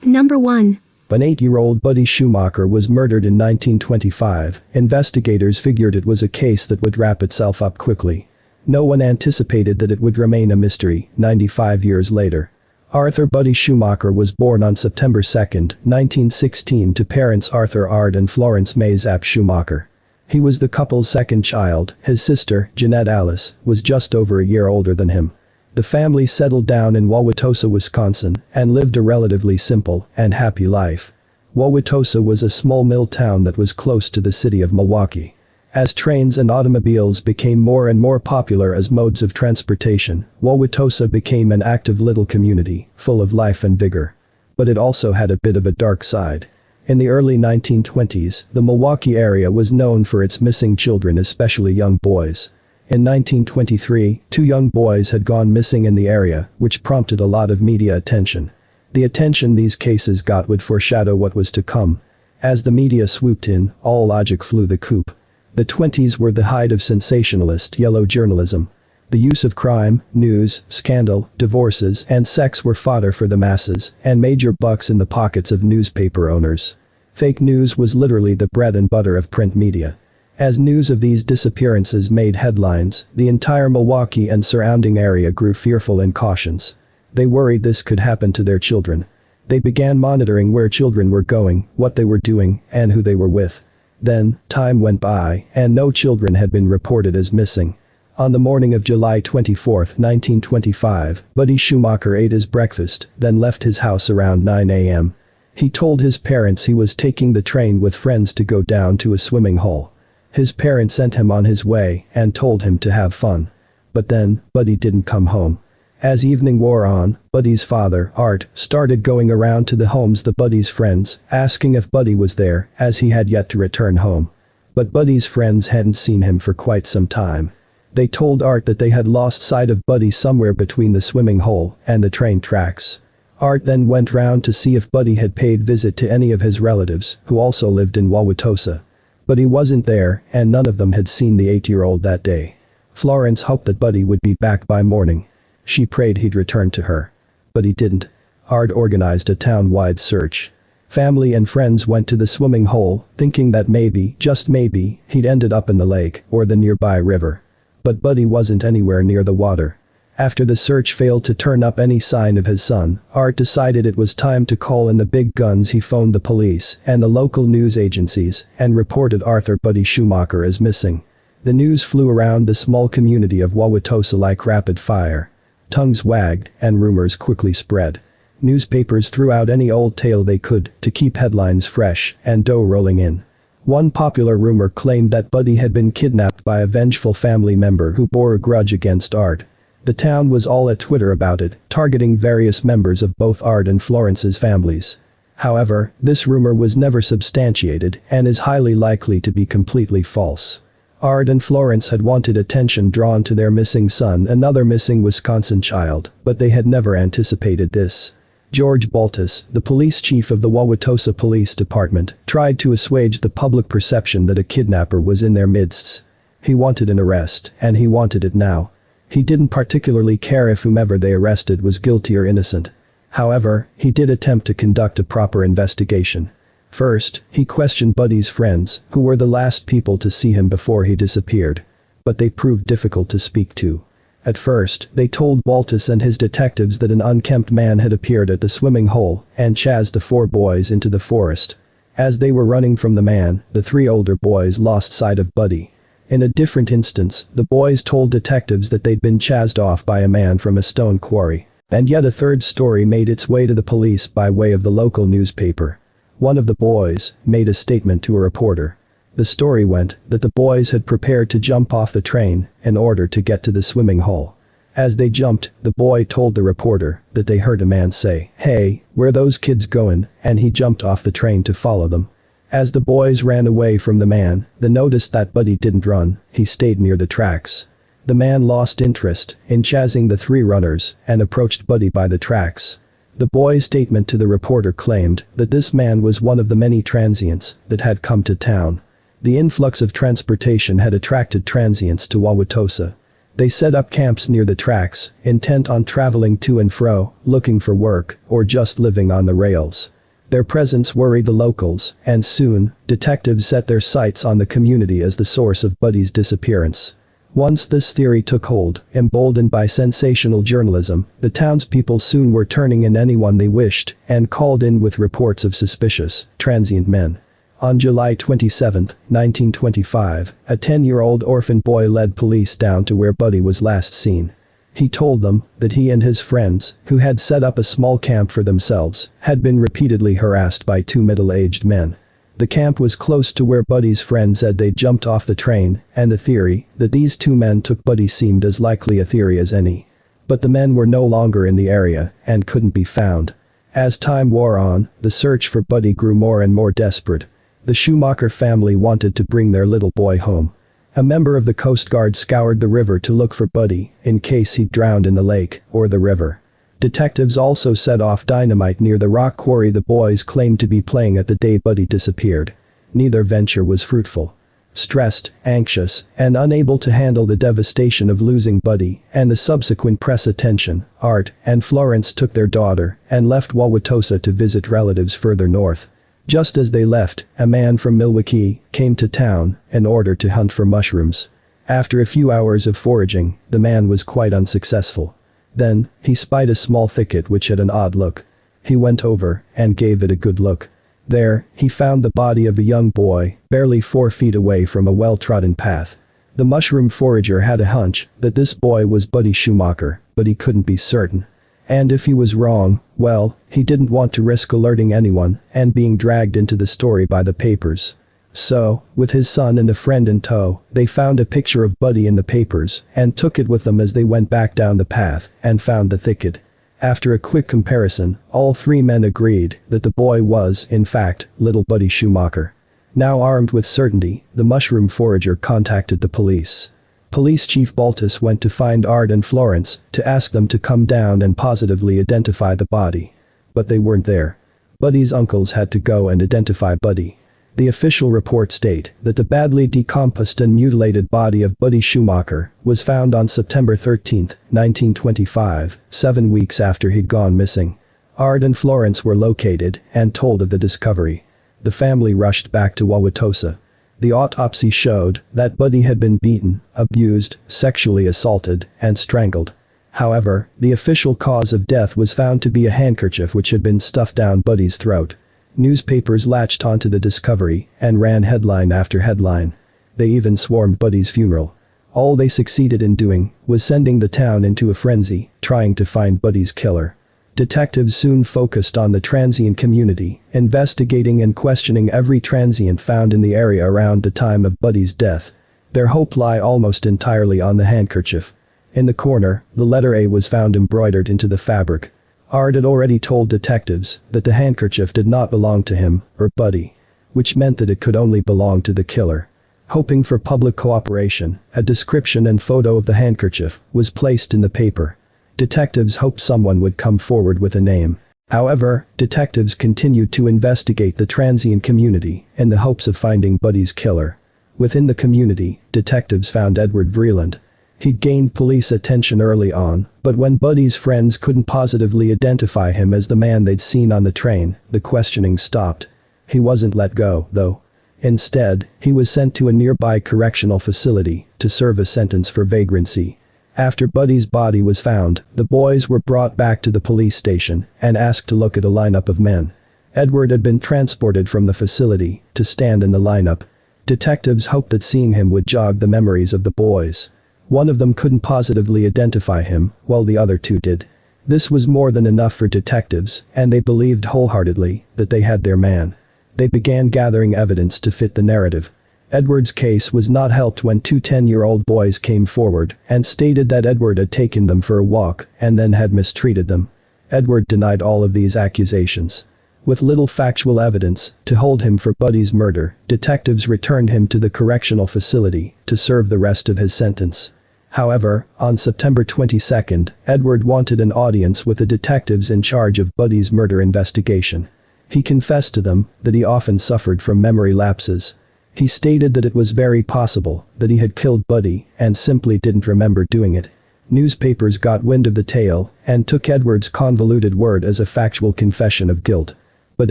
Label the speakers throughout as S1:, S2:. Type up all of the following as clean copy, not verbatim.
S1: Number 1.
S2: An 8-year-old Buddy Schumacher was murdered in 1925. Investigators figured it was a case that would wrap itself up quickly. No one anticipated that it would remain a mystery 95 years later. Arthur Buddy Schumacher was born on September 2, 1916 to parents Arthur Ard and Florence Mays ap Schumacher. He was the couple's second child. His sister, Jeanette Alice, was just over a year older than him. The family settled down in Wauwatosa, Wisconsin, and lived a relatively simple and happy life. Wauwatosa was a small mill town that was close to the city of Milwaukee. As trains and automobiles became more and more popular as modes of transportation, Wauwatosa became an active little community, full of life and vigor. But it also had a bit of a dark side. In the early 1920s, the Milwaukee area was known for its missing children, especially young boys. In 1923, 2 young boys had gone missing in the area, which prompted a lot of media attention. The attention these cases got would foreshadow what was to come. As the media swooped in, all logic flew the coop. The 20s were the height of sensationalist yellow journalism. The use of crime, news, scandal, divorces, and sex were fodder for the masses, and major bucks in the pockets of newspaper owners. Fake news was literally the bread and butter of print media. As news of these disappearances made headlines, the entire Milwaukee and surrounding area grew fearful and cautious. They worried this could happen to their children. They began monitoring where children were going, what they were doing, and who they were with. Then, time went by, and no children had been reported as missing. On the morning of July 24, 1925, Buddy Schumacher ate his breakfast, then left his house around 9 a.m. He told his parents he was taking the train with friends to go down to a swimming hole. His parents sent him on his way and told him to have fun. But then, Buddy didn't come home. As evening wore on, Buddy's father, Art, started going around to the homes of Buddy's friends, asking if Buddy was there, as he had yet to return home. But Buddy's friends hadn't seen him for quite some time. They told Art that they had lost sight of Buddy somewhere between the swimming hole and the train tracks. Art then went round to see if Buddy had paid visit to any of his relatives, who also lived in Wauwatosa. But he wasn't there, and none of them had seen the 8-year-old that day. Florence hoped that Buddy would be back by morning. She prayed he'd return to her. But he didn't. Art organized a town-wide search. Family and friends went to the swimming hole, thinking that maybe, just maybe, he'd ended up in the lake or the nearby river. But Buddy wasn't anywhere near the water. After the search failed to turn up any sign of his son, Art decided it was time to call in the big guns. He phoned the police and the local news agencies and reported Arthur Buddy Schumacher as missing. The news flew around the small community of Wauwatosa like rapid fire. Tongues wagged, and rumors quickly spread. Newspapers threw out any old tale they could to keep headlines fresh and dough rolling in. One popular rumor claimed that Buddy had been kidnapped by a vengeful family member who bore a grudge against Art. The town was all at Twitter about it, targeting various members of both Art and Florence's families. However, this rumor was never substantiated and is highly likely to be completely false. Art and Florence had wanted attention drawn to their missing son, another missing Wisconsin child, but they had never anticipated this. George Baltus, the police chief of the Wauwatosa Police Department, tried to assuage the public perception that a kidnapper was in their midst. He wanted an arrest, and he wanted it now. He didn't particularly care if whomever they arrested was guilty or innocent. However, he did attempt to conduct a proper investigation. First, he questioned Buddy's friends, who were the last people to see him before he disappeared. But they proved difficult to speak to. At first, they told Baltus and his detectives that an unkempt man had appeared at the swimming hole and chased the 4 boys into the forest. As they were running from the man, the 3 older boys lost sight of Buddy. In a different instance, the boys told detectives that they'd been chased off by a man from a stone quarry. And yet a third story made its way to the police by way of the local newspaper. One of the boys made a statement to a reporter. The story went that the boys had prepared to jump off the train in order to get to the swimming hole. As they jumped, the boy told the reporter that they heard a man say, "Hey, where those kids goin'?" and he jumped off the train to follow them. As the boys ran away from the man, they noticed that Buddy didn't run, he stayed near the tracks. The man lost interest in chasing the 3 runners and approached Buddy by the tracks. The boy's statement to the reporter claimed that this man was one of the many transients that had come to town. The influx of transportation had attracted transients to Wauwatosa. They set up camps near the tracks, intent on traveling to and fro, looking for work, or just living on the rails. Their presence worried the locals, and soon, detectives set their sights on the community as the source of Buddy's disappearance. Once this theory took hold, emboldened by sensational journalism, the townspeople soon were turning in anyone they wished and called in with reports of suspicious, transient men. On July 27, 1925, a 10-year-old orphan boy led police down to where Buddy was last seen. He told them that he and his friends, who had set up a small camp for themselves, had been repeatedly harassed by two middle-aged men. The camp was close to where Buddy's friend said they'd jumped off the train, and the theory that these two men took Buddy seemed as likely a theory as any. But the men were no longer in the area and couldn't be found. As time wore on, the search for Buddy grew more and more desperate. The Schumacher family wanted to bring their little boy home. A member of the Coast Guard scoured the river to look for Buddy in case he'd drowned in the lake or the river. Detectives also set off dynamite near the rock quarry the boys claimed to be playing at the day Buddy disappeared. Neither venture was fruitful. Stressed, anxious, and unable to handle the devastation of losing Buddy and the subsequent press attention, Art and Florence took their daughter and left Wauwatosa to visit relatives further north. Just as they left, a man from Milwaukee came to town in order to hunt for mushrooms. After a few hours of foraging, the man was quite unsuccessful. Then, he spied a small thicket which had an odd look. He went over and gave it a good look. There, he found the body of a young boy, barely 4 feet away from a well-trodden path. The mushroom forager had a hunch that this boy was Buddy Schumacher, but he couldn't be certain. And if he was wrong, well, he didn't want to risk alerting anyone and being dragged into the story by the papers. So, with his son and a friend in tow, they found a picture of Buddy in the papers and took it with them as they went back down the path and found the thicket. After a quick comparison, all three men agreed that the boy was, in fact, little Buddy Schumacher. Now armed with certainty, the mushroom forager contacted the police. Police Chief Baltus went to find Art and Florence to ask them to come down and positively identify the body. But they weren't there. Buddy's uncles had to go and identify Buddy. The official reports state that the badly decomposed and mutilated body of Buddy Schumacher was found on September 13, 1925, 7 weeks after he'd gone missing. Art and Florence were located and told of the discovery. The family rushed back to Wauwatosa. The autopsy showed that Buddy had been beaten, abused, sexually assaulted, and strangled. However, the official cause of death was found to be a handkerchief which had been stuffed down Buddy's throat. Newspapers latched onto the discovery and ran headline after headline. They even swarmed Buddy's funeral. All they succeeded in doing was sending the town into a frenzy, trying to find Buddy's killer. Detectives soon focused on the transient community, investigating and questioning every transient found in the area around the time of Buddy's death. Their hope lay almost entirely on the handkerchief. In the corner, the letter A was found embroidered into the fabric. Art had already told detectives that the handkerchief did not belong to him or Buddy, which meant that it could only belong to the killer. Hoping for public cooperation, a description and photo of the handkerchief was placed in the paper. Detectives hoped someone would come forward with a name. However, detectives continued to investigate the transient community in the hopes of finding Buddy's killer. Within the community, detectives found Edward Vreeland. He'd gained police attention early on, but when Buddy's friends couldn't positively identify him as the man they'd seen on the train, the questioning stopped. He wasn't let go, though. Instead, he was sent to a nearby correctional facility to serve a sentence for vagrancy. After Buddy's body was found, the boys were brought back to the police station and asked to look at a lineup of men. Edward had been transported from the facility to stand in the lineup. Detectives hoped that seeing him would jog the memories of the boys. One of them couldn't positively identify him, while the other two did. This was more than enough for detectives, and they believed wholeheartedly that they had their man. They began gathering evidence to fit the narrative. Edward's case was not helped when two 10-year-old boys came forward and stated that Edward had taken them for a walk and then had mistreated them. Edward denied all of these accusations. With little factual evidence to hold him for Buddy's murder, detectives returned him to the correctional facility to serve the rest of his sentence. However, on September 22, Edward wanted an audience with the detectives in charge of Buddy's murder investigation. He confessed to them that he often suffered from memory lapses. He stated that it was very possible that he had killed Buddy and simply didn't remember doing it. Newspapers got wind of the tale and took Edward's convoluted word as a factual confession of guilt. But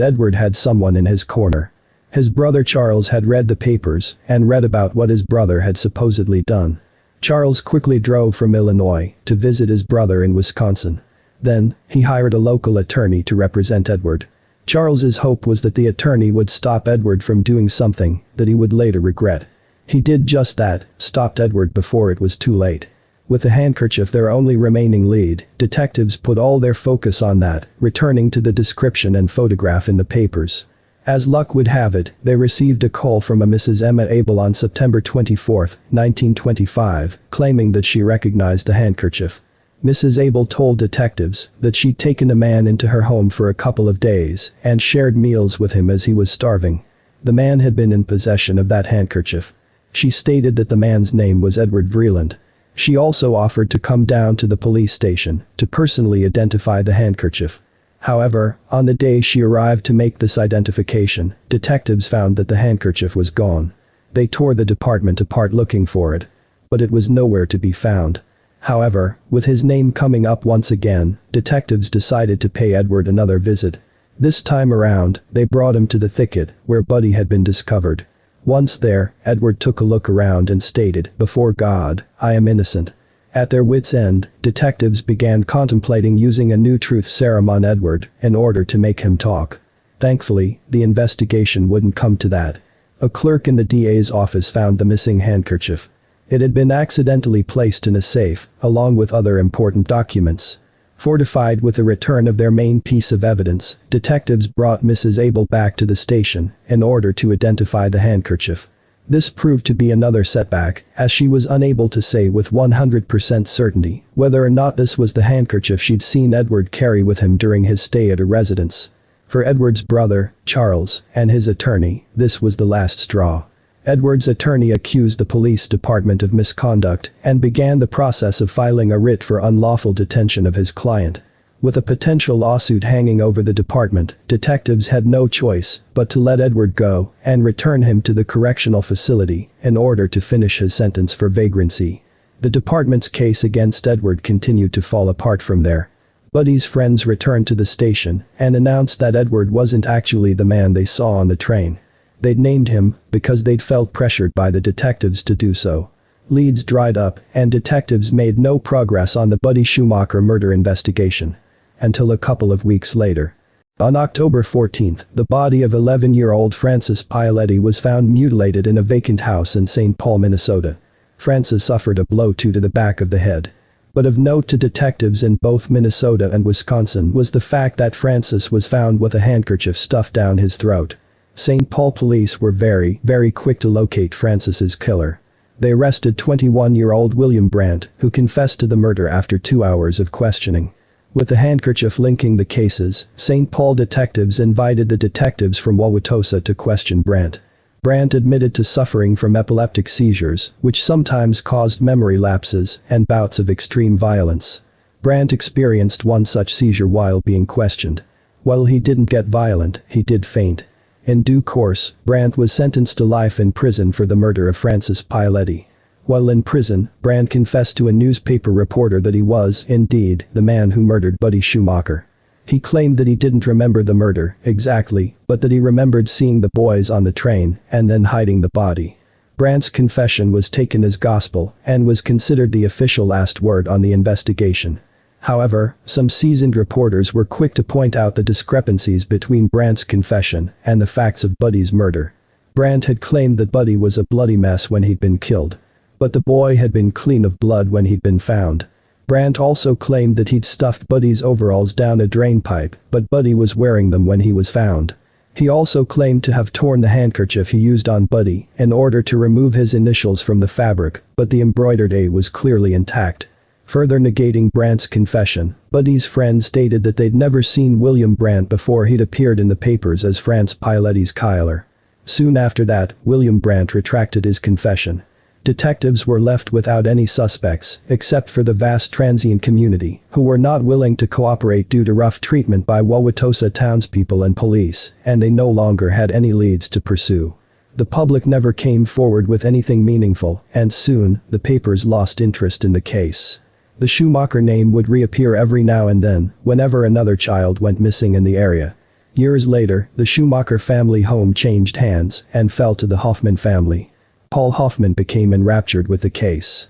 S2: Edward had someone in his corner. His brother Charles had read the papers and read about what his brother had supposedly done. Charles quickly drove from Illinois to visit his brother in Wisconsin. Then, he hired a local attorney to represent Edward. Charles's hope was that the attorney would stop Edward from doing something that he would later regret. He did just that, stopped Edward before it was too late. With the handkerchief their only remaining lead, detectives put all their focus on that, returning to the description and photograph in the papers. As luck would have it, they received a call from a Mrs. Emma Abel on September 24, 1925, claiming that she recognized the handkerchief. Mrs. Abel told detectives that she'd taken a man into her home for a couple of days and shared meals with him as he was starving. The man had been in possession of that handkerchief. She stated that the man's name was Edward Vreeland. She also offered to come down to the police station to personally identify the handkerchief. However, on the day she arrived to make this identification, detectives found that the handkerchief was gone. They tore the department apart looking for it. But it was nowhere to be found. However, with his name coming up once again, detectives decided to pay Edward another visit. This time around, they brought him to the thicket where Buddy had been discovered. Once there, Edward took a look around and stated, "Before God, I am innocent." At their wits' end, detectives began contemplating using a new truth serum on Edward in order to make him talk. Thankfully, the investigation wouldn't come to that. A clerk in the DA's office found the missing handkerchief. It had been accidentally placed in a safe, along with other important documents. Fortified with the return of their main piece of evidence, detectives brought Mrs. Abel back to the station in order to identify the handkerchief. This proved to be another setback, as she was unable to say with 100% certainty whether or not this was the handkerchief she'd seen Edward carry with him during his stay at a residence. For Edward's brother, Charles, and his attorney, this was the last straw. Edward's attorney accused the police department of misconduct and began the process of filing a writ for unlawful detention of his client. With a potential lawsuit hanging over the department, detectives had no choice but to let Edward go and return him to the correctional facility in order to finish his sentence for vagrancy. The department's case against Edward continued to fall apart from there. Buddy's friends returned to the station and announced that Edward wasn't actually the man they saw on the train. They'd named him because they'd felt pressured by the detectives to do so. Leads dried up and detectives made no progress on the Buddy Schumacher murder investigation. Until a couple of weeks later. On October 14th, the body of 11-year-old Frances Paoletti was found mutilated in a vacant house in St. Paul, Minnesota. Frances suffered a blow to the back of the head. But of note to detectives in both Minnesota and Wisconsin was the fact that Frances was found with a handkerchief stuffed down his throat. St. Paul police were very quick to locate Frances's killer. They arrested 21-year-old William Brandt, who confessed to the murder after 2 hours of questioning. With the handkerchief linking the cases, St. Paul detectives invited the detectives from Wauwatosa to question Brandt. Brandt admitted to suffering from epileptic seizures, which sometimes caused memory lapses and bouts of extreme violence. Brandt experienced one such seizure while being questioned. While he didn't get violent, he did faint. In due course, Brandt was sentenced to life in prison for the murder of Frances Paoletti. While in prison, Brandt confessed to a newspaper reporter that he was, indeed, the man who murdered Buddy Schumacher. He claimed that he didn't remember the murder exactly, but that he remembered seeing the boys on the train and then hiding the body. Brandt's confession was taken as gospel and was considered the official last word on the investigation. However, some seasoned reporters were quick to point out the discrepancies between Brandt's confession and the facts of Buddy's murder. Brandt had claimed that Buddy was a bloody mess when he'd been killed. But the boy had been clean of blood when he'd been found. Brandt also claimed that he'd stuffed Buddy's overalls down a drain pipe, but Buddy was wearing them when he was found. He also claimed to have torn the handkerchief he used on Buddy in order to remove his initials from the fabric, but the embroidered A was clearly intact. Further negating Brandt's confession, Buddy's friend stated that they'd never seen William Brandt before he'd appeared in the papers as Frances Paoletti's killer. Soon after that, William Brandt retracted his confession. Detectives were left without any suspects, except for the vast transient community, who were not willing to cooperate due to rough treatment by Wauwatosa townspeople and police, and they no longer had any leads to pursue. The public never came forward with anything meaningful, and soon, the papers lost interest in the case. The Schumacher name would reappear every now and then, whenever another child went missing in the area. Years later, the Schumacher family home changed hands and fell to the Hoffman family. Paul Hoffman became enraptured with the case.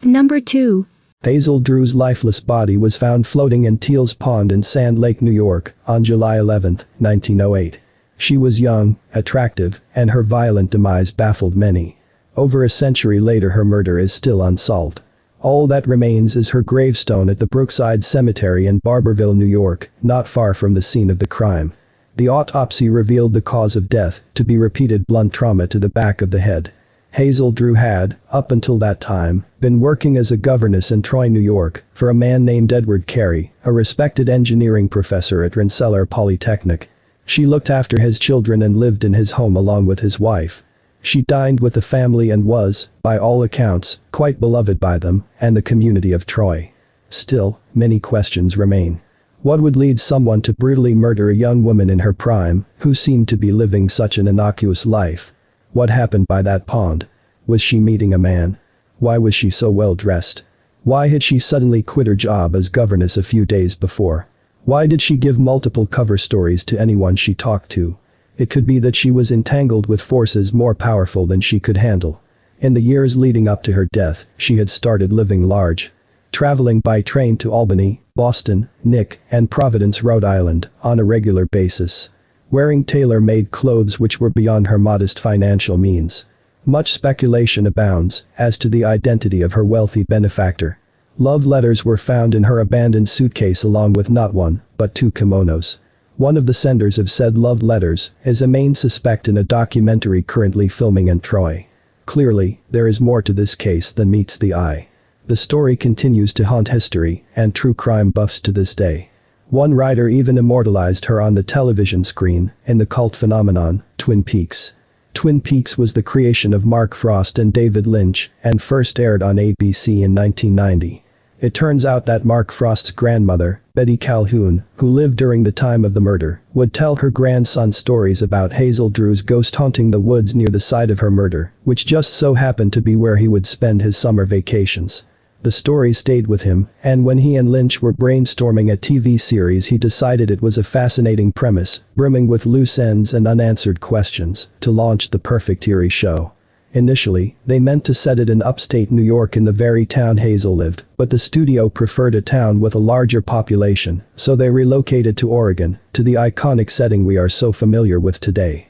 S1: Number 2.
S2: Hazel Drew's lifeless body was found floating in Teals Pond in Sand Lake, New York, on July 11, 1908. She was young, attractive, and her violent demise baffled many. Over a century later, her murder is still unsolved. All that remains is her gravestone at the Brookside Cemetery in Barberville, New York, not far from the scene of the crime. The autopsy revealed the cause of death to be repeated blunt trauma to the back of the head. Hazel Drew had, up until that time, been working as a governess in Troy, New York, for a man named Edward Carey, a respected engineering professor at Rensselaer Polytechnic. She looked after his children and lived in his home along with his wife. She dined with the family and was, by all accounts, quite beloved by them and the community of Troy. Still, many questions remain. What would lead someone to brutally murder a young woman in her prime, who seemed to be living such an innocuous life? What happened by that pond? Was she meeting a man? Why was she so well dressed? Why had she suddenly quit her job as governess a few days before? Why did she give multiple cover stories to anyone she talked to? It could be that she was entangled with forces more powerful than she could handle. In the years leading up to her death, she had started living large. Traveling by train to Albany, Boston, Nick, and Providence, Rhode Island, on a regular basis. Wearing tailor-made clothes which were beyond her modest financial means. Much speculation abounds as to the identity of her wealthy benefactor. Love letters were found in her abandoned suitcase along with not one, but 2 kimonos. One of the senders of said love letters is a main suspect in a documentary currently filming in Troy. Clearly, there is more to this case than meets the eye. The story continues to haunt history and true crime buffs to this day. One writer even immortalized her on the television screen in the cult phenomenon, Twin Peaks. Twin Peaks was the creation of Mark Frost and David Lynch and first aired on ABC in 1990. It turns out that Mark Frost's grandmother, Betty Calhoun, who lived during the time of the murder, would tell her grandson stories about Hazel Drew's ghost haunting the woods near the site of her murder, which just so happened to be where he would spend his summer vacations. The story stayed with him, and when he and Lynch were brainstorming a TV series, he decided it was a fascinating premise, brimming with loose ends and unanswered questions, to launch the perfect eerie show. Initially, they meant to set it in upstate New York in the very town Hazel lived, but the studio preferred a town with a larger population, so they relocated to Oregon, to the iconic setting we are so familiar with today.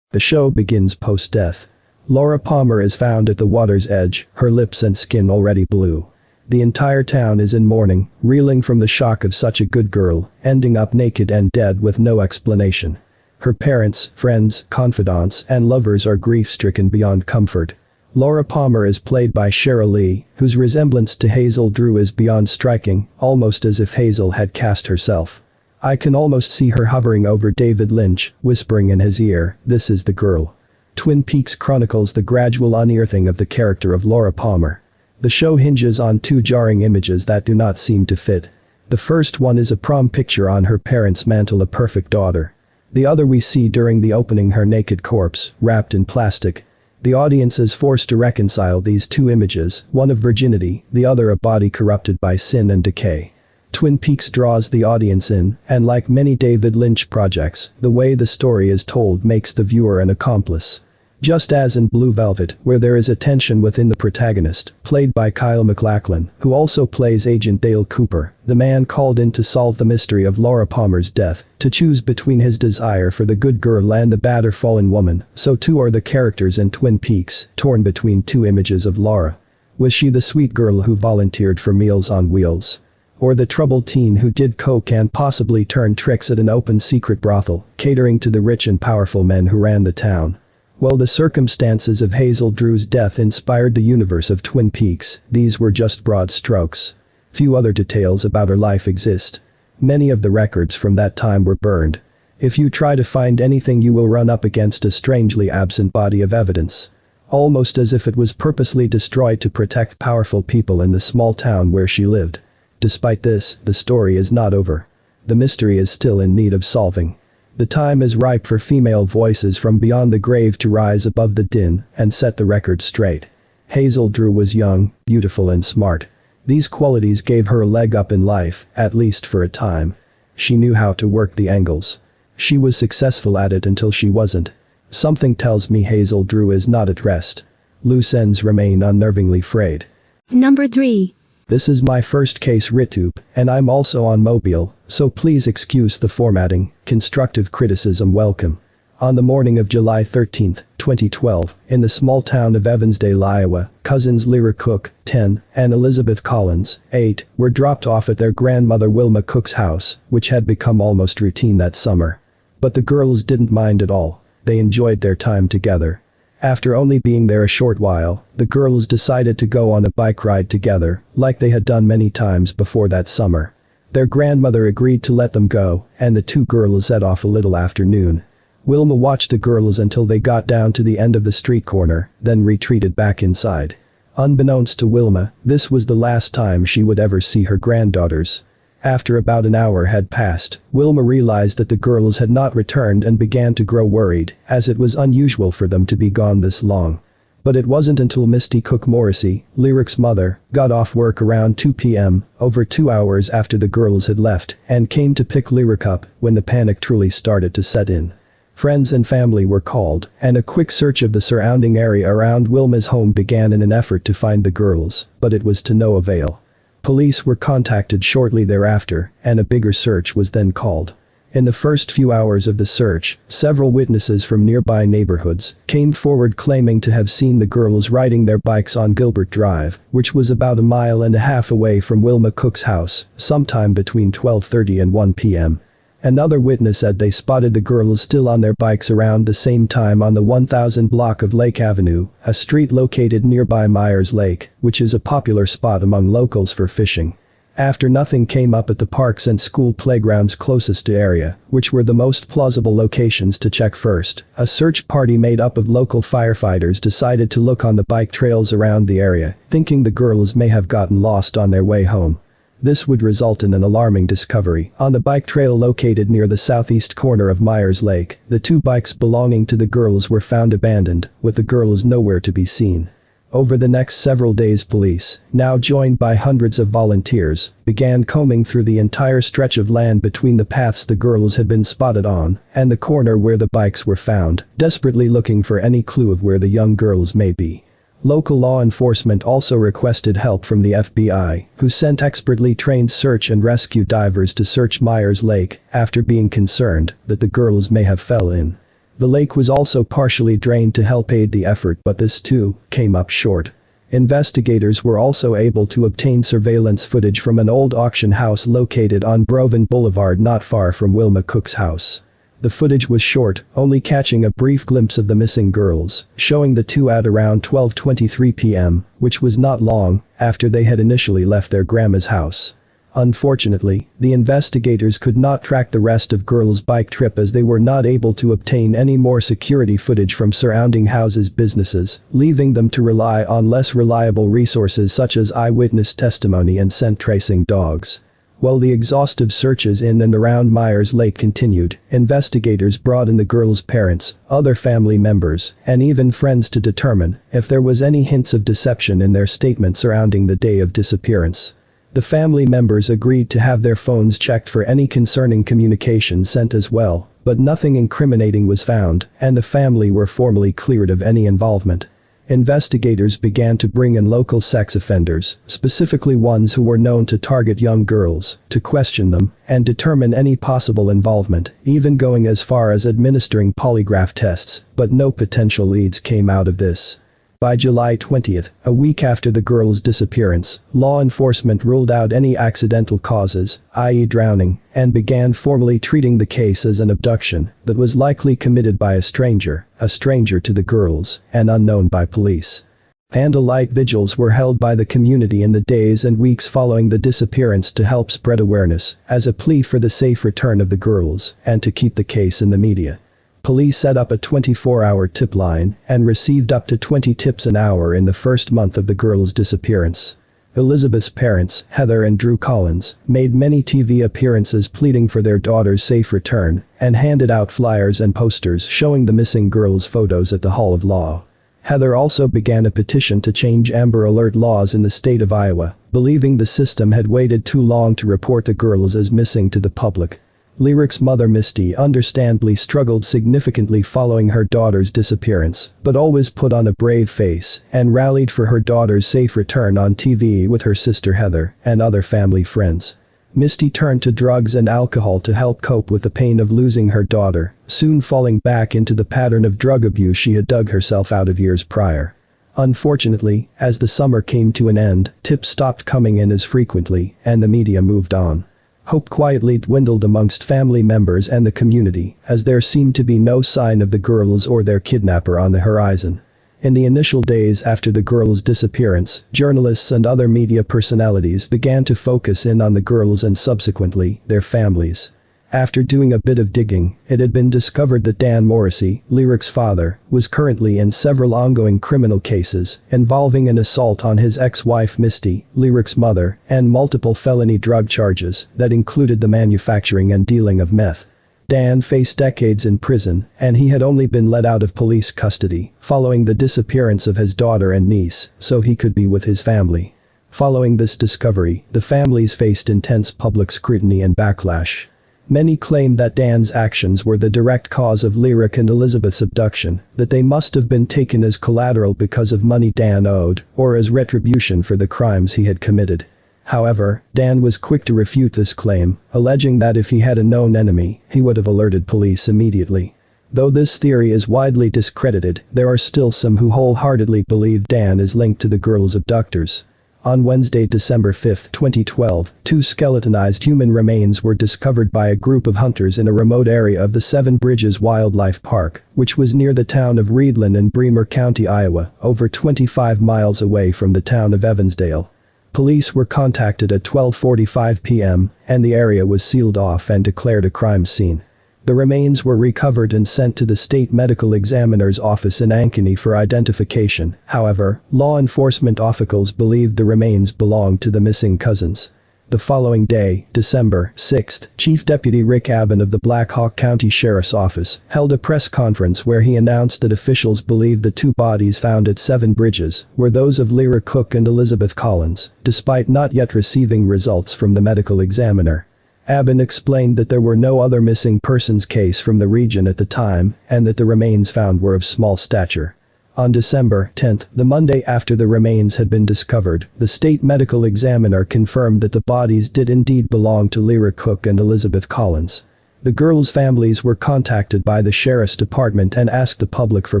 S2: The show begins post-death. Laura Palmer is found at the water's edge, her lips and skin already blue. The entire town is in mourning, reeling from the shock of such a good girl, ending up naked and dead with no explanation. Her parents, friends, confidants, and lovers are grief-stricken beyond comfort. Laura Palmer is played by Cheryl Lee, whose resemblance to Hazel Drew is beyond striking, almost as if Hazel had cast herself. I can almost see her hovering over David Lynch, whispering in his ear, "This is the girl." Twin Peaks chronicles the gradual unearthing of the character of Laura Palmer. The show hinges on 2 jarring images that do not seem to fit. The first one is a prom picture on her parents' mantle, a perfect daughter. The other we see during the opening, her naked corpse, wrapped in plastic. The audience is forced to reconcile these 2 images, one of virginity, the other a body corrupted by sin and decay. Twin Peaks draws the audience in, and like many David Lynch projects, the way the story is told makes the viewer an accomplice. Just as in Blue Velvet, where there is a tension within the protagonist, played by Kyle MacLachlan, who also plays Agent Dale Cooper, the man called in to solve the mystery of Laura Palmer's death, to choose between his desire for the good girl and the bad or fallen woman, so too are the characters in Twin Peaks, torn between 2 images of Laura. Was she the sweet girl who volunteered for Meals on Wheels? Or the troubled teen who did coke and possibly turned tricks at an open secret brothel, catering to the rich and powerful men who ran the town? While the circumstances of Hazel Drew's death inspired the universe of Twin Peaks, these were just broad strokes. Few other details about her life exist. Many of the records from that time were burned. If you try to find anything, you will run up against a strangely absent body of evidence. Almost as if it was purposely destroyed to protect powerful people in the small town where she lived. Despite this, the story is not over. The mystery is still in need of solving. The time is ripe for female voices from beyond the grave to rise above the din and set the record straight. Hazel Drew was young, beautiful and smart. These qualities gave her a leg up in life, at least for a time. She knew how to work the angles. She was successful at it until she wasn't. Something tells me Hazel Drew is not at rest. Loose ends remain unnervingly frayed.
S1: Number 3.
S2: This is my first case RitTube, and I'm also on mobile, so please excuse the formatting, constructive criticism welcome. On the morning of July 13, 2012, in the small town of Evansdale, Iowa, cousins Lyra Cook, 10, and Elizabeth Collins, 8, were dropped off at their grandmother Wilma Cook's house, which had become almost routine that summer. But the girls didn't mind at all. They enjoyed their time together. After only being there a short while, the girls decided to go on a bike ride together, like they had done many times before that summer. Their grandmother agreed to let them go, and the two girls set off a little after noon. Wilma watched the girls until they got down to the end of the street corner, then retreated back inside. Unbeknownst to Wilma, this was the last time she would ever see her granddaughters. After about an hour had passed, Wilma realized that the girls had not returned and began to grow worried, as it was unusual for them to be gone this long. But it wasn't until Misty Cook-Morrissey, Lyric's mother, got off work around 2 p.m., over 2 hours after the girls had left, and came to pick Lyric up, when the panic truly started to set in. Friends and family were called, and a quick search of the surrounding area around Wilma's home began in an effort to find the girls, but it was to no avail. Police were contacted shortly thereafter, and a bigger search was then called. In the first few hours of the search, several witnesses from nearby neighborhoods came forward claiming to have seen the girls riding their bikes on Gilbert Drive, which was about a mile and a half away from Wilma Cook's house, sometime between 12:30 and 1 p.m. Another witness said they spotted the girls still on their bikes around the same time on the 1000 block of Lake Avenue, a street located nearby Myers Lake, which is a popular spot among locals for fishing. After nothing came up at the parks and school playgrounds closest to area, which were the most plausible locations to check first, a search party made up of local firefighters decided to look on the bike trails around the area, thinking the girls may have gotten lost on their way home. This would result in an alarming discovery. On the bike trail located near the southeast corner of Myers Lake, the two bikes belonging to the girls were found abandoned, with the girls nowhere to be seen. Over the next several days police, now joined by hundreds of volunteers, began combing through the entire stretch of land between the paths the girls had been spotted on and the corner where the bikes were found, desperately looking for any clue of where the young girls may be. Local law enforcement also requested help from the FBI, who sent expertly trained search and rescue divers to search Myers Lake after being concerned that the girls may have fell in. The lake was also partially drained to help aid the effort, but this too came up short. Investigators were also able to obtain surveillance footage from an old auction house located on Broven Boulevard not far from Wilma Cook's house. The footage was short, only catching a brief glimpse of the missing girls, showing the two at around 12:23 p.m., which was not long after they had initially left their grandma's house. Unfortunately, the investigators could not track the rest of girls' bike trip as they were not able to obtain any more security footage from surrounding houses' businesses, leaving them to rely on less reliable resources such as eyewitness testimony and scent tracing dogs. While the exhaustive searches in and around Myers Lake continued, investigators brought in the girls' parents, other family members, and even friends to determine if there was any hints of deception in their statement surrounding the day of disappearance. The family members agreed to have their phones checked for any concerning communication sent as well, but nothing incriminating was found, and the family were formally cleared of any involvement. Investigators began to bring in local sex offenders, specifically ones who were known to target young girls, to question them and determine any possible involvement, even going as far as administering polygraph tests, but no potential leads came out of this. By July 20th, a week after the girls' disappearance, law enforcement ruled out any accidental causes, i.e. drowning, and began formally treating the case as an abduction that was likely committed by a stranger to the girls, and unknown by police. Candlelight vigils were held by the community in the days and weeks following the disappearance to help spread awareness, as a plea for the safe return of the girls, and to keep the case in the media. Police set up a 24-hour tip line and received up to 20 tips an hour in the first month of the girls' disappearance. Elizabeth's parents, Heather and Drew Collins, made many TV appearances pleading for their daughter's safe return and handed out flyers and posters showing the missing girls' photos at the Hall of Law. Heather also began a petition to change Amber Alert laws in the state of Iowa, believing the system had waited too long to report the girls as missing to the public. Lyric's mother Misty understandably struggled significantly following her daughter's disappearance, but always put on a brave face and rallied for her daughter's safe return on TV with her sister Heather and other family friends. Misty turned to drugs and alcohol to help cope with the pain of losing her daughter, soon falling back into the pattern of drug abuse she had dug herself out of years prior. Unfortunately, as the summer came to an end, tips stopped coming in as frequently, and the media moved on. Hope quietly dwindled amongst family members and the community, as there seemed to be no sign of the girls or their kidnapper on the horizon. In the initial days after the girls' disappearance, journalists and other media personalities began to focus in on the girls and subsequently, their families. After doing a bit of digging, it had been discovered that Dan Morrissey, Lyric's father, was currently in several ongoing criminal cases involving an assault on his ex-wife Misty, Lyric's mother, and multiple felony drug charges that included the manufacturing and dealing of meth. Dan faced decades in prison, and he had only been let out of police custody following the disappearance of his daughter and niece, so he could be with his family. Following this discovery, the families faced intense public scrutiny and backlash. Many claimed that Dan's actions were the direct cause of Lyric and Elizabeth's abduction, that they must have been taken as collateral because of money Dan owed, or as retribution for the crimes he had committed. However, Dan was quick to refute this claim, alleging that if he had a known enemy, he would have alerted police immediately. Though this theory is widely discredited, there are still some who wholeheartedly believe Dan is linked to the girls' abductors. On Wednesday, December 5, 2012, 2 skeletonized human remains were discovered by a group of hunters in a remote area of the Seven Bridges Wildlife Park, which was near the town of Vreeland in Bremer County, Iowa, over 25 miles away from the town of Evansdale. Police were contacted at 12:45 p.m., and the area was sealed off and declared a crime scene. The remains were recovered and sent to the state medical examiner's office in Ankeny for identification. However, law enforcement officials believed the remains belonged to the missing cousins. The following day, December 6, Chief Deputy Rick Abbott of the Black Hawk County Sheriff's Office held a press conference where he announced that officials believed the 2 bodies found at Seven Bridges were those of Lyra Cook and Elizabeth Collins, despite not yet receiving results from the medical examiner. Abbott explained that there were no other missing persons case from the region at the time and that the remains found were of small stature. On December 10, the Monday after the remains had been discovered, the state medical examiner confirmed that the bodies did indeed belong to Lyra Cook and Elizabeth Collins. The girls' families were contacted by the sheriff's department and asked the public for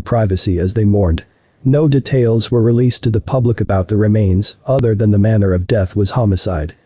S2: privacy as they mourned. No details were released to the public about the remains, other than the manner of death was homicide.